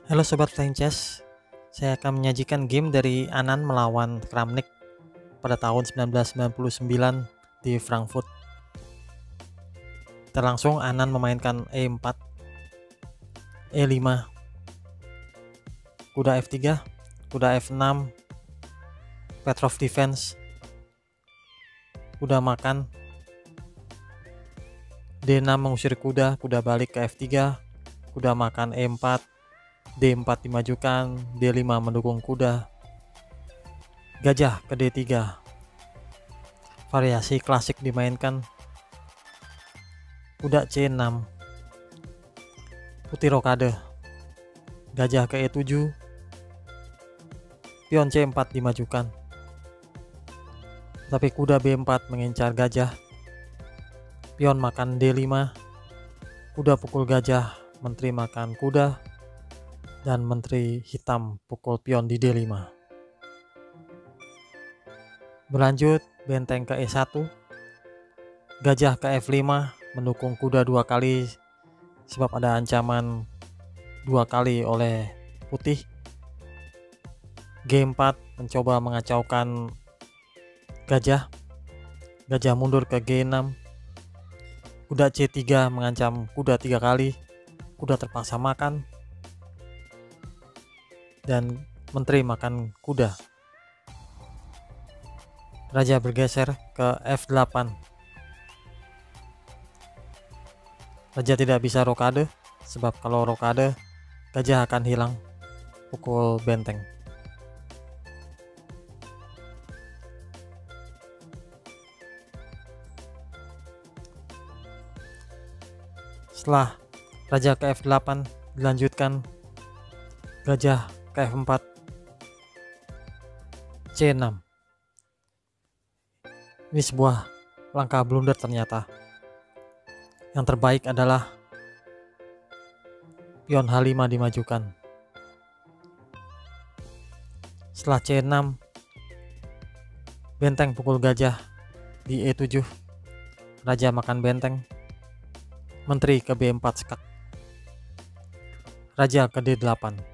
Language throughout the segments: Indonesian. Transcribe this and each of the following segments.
Halo Sobat Flying Chess, saya akan menyajikan game dari Anand melawan Kramnik pada tahun 1999 di Frankfurt. Terlangsung Anand memainkan E4, E5, kuda F3, kuda F6, Petrov defense, kuda makan, D6 mengusir kuda, kuda balik ke F3, kuda makan E4, D4 dimajukan, D5 mendukung kuda, gajah ke D3. Variasi klasik dimainkan, kuda C6, putih rokade, gajah ke E7, pion C4 dimajukan, tapi kuda B4 mengincar gajah, pion makan D5, kuda pukul gajah, menteri makan kuda, dan menteri hitam pukul pion di D5. Berlanjut benteng ke E1, gajah ke F5 mendukung kuda 2 kali sebab ada ancaman 2 kali oleh putih. G4 mencoba mengacaukan gajah, gajah mundur ke G6, kuda C3 mengancam kuda 3 kali, kuda terpaksa makan, dan menteri makan kuda. Raja bergeser ke F8. Raja tidak bisa rokade, sebab kalau rokade gajah akan hilang pukul benteng. Setelah raja ke F8 dilanjutkan gajah ke F4, C6. Ini sebuah langkah blunder ternyata. Yang terbaik adalah pion H5 dimajukan. Setelah C6, benteng pukul gajah di E7, raja makan benteng, menteri ke B4 skak, raja ke D8.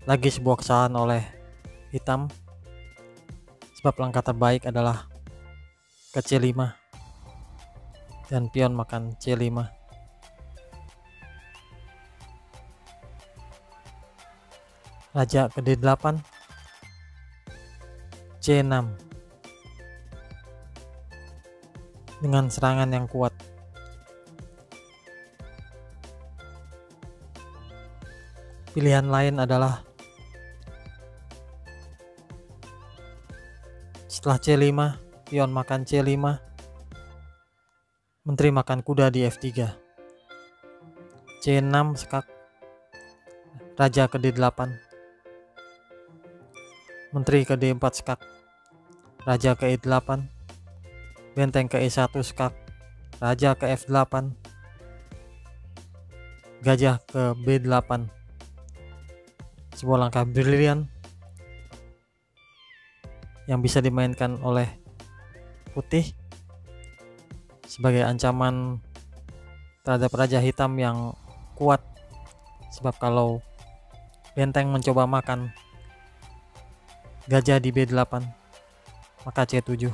Lagi sebuah kesalahan oleh hitam, sebab langkah terbaik adalah ke C5 dan pion makan C5. Raja ke D8, C6 dengan serangan yang kuat. Pilihan lain adalah setelah C5, pion makan C5, menteri makan kuda di F3, C6 skak, raja ke D8, menteri ke D4 skak, raja ke E8, benteng ke E1 skak, raja ke F8, gajah ke B8. Sebuah langkah brilian yang bisa dimainkan oleh putih sebagai ancaman terhadap raja hitam yang kuat, sebab kalau benteng mencoba makan gajah di B8, maka C7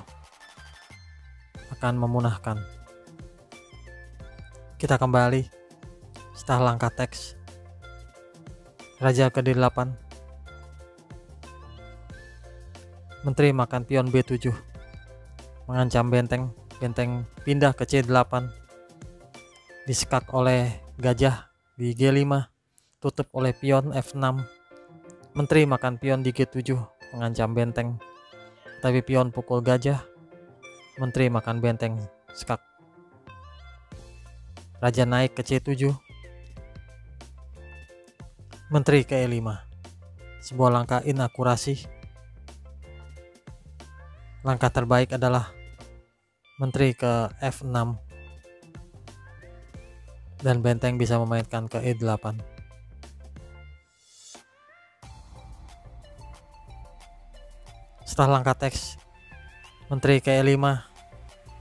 akan memunahkan. Kita kembali setelah langkah teks, raja ke D8, menteri makan pion B7 mengancam benteng, benteng pindah ke C8, disekak oleh gajah di G5, tutup oleh pion F6, menteri makan pion di G7 mengancam benteng, tapi pion pukul gajah, menteri makan benteng skak, raja naik ke C7, menteri ke E5. Sebuah langkah inakurasi. Langkah terbaik adalah menteri ke F6 dan benteng bisa memainkan ke E8. Setelah langkah teks, menteri ke E5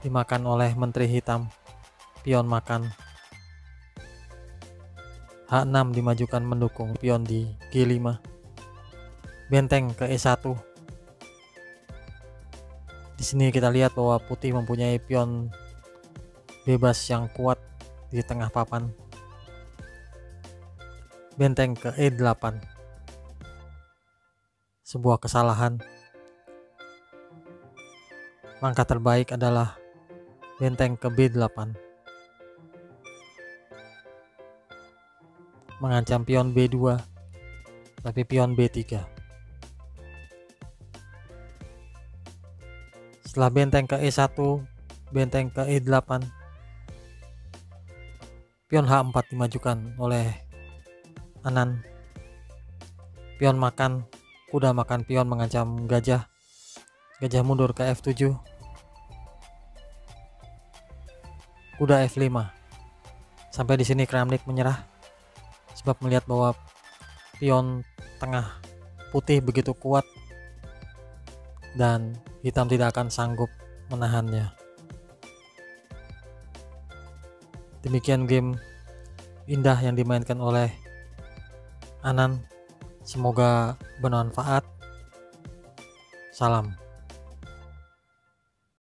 dimakan oleh menteri hitam, pion makan, H6 dimajukan mendukung pion di G5. Benteng ke E1. Di sini kita lihat bahwa putih mempunyai pion bebas yang kuat di tengah papan. Benteng ke E8. Sebuah kesalahan. Langkah terbaik adalah benteng ke B8. Mengancam pion B2, tapi pion B3. Setelah benteng ke E1, benteng ke E8, pion H4 dimajukan oleh Anan. Pion makan, kuda makan pion mengancam gajah. Gajah mundur ke F7. Kuda F5. Sampai di sini Kramnik menyerah sebab melihat bahwa pion tengah putih begitu kuat dan hitam tidak akan sanggup menahannya. Demikian game indah yang dimainkan oleh Anan. Semoga bermanfaat. Salam.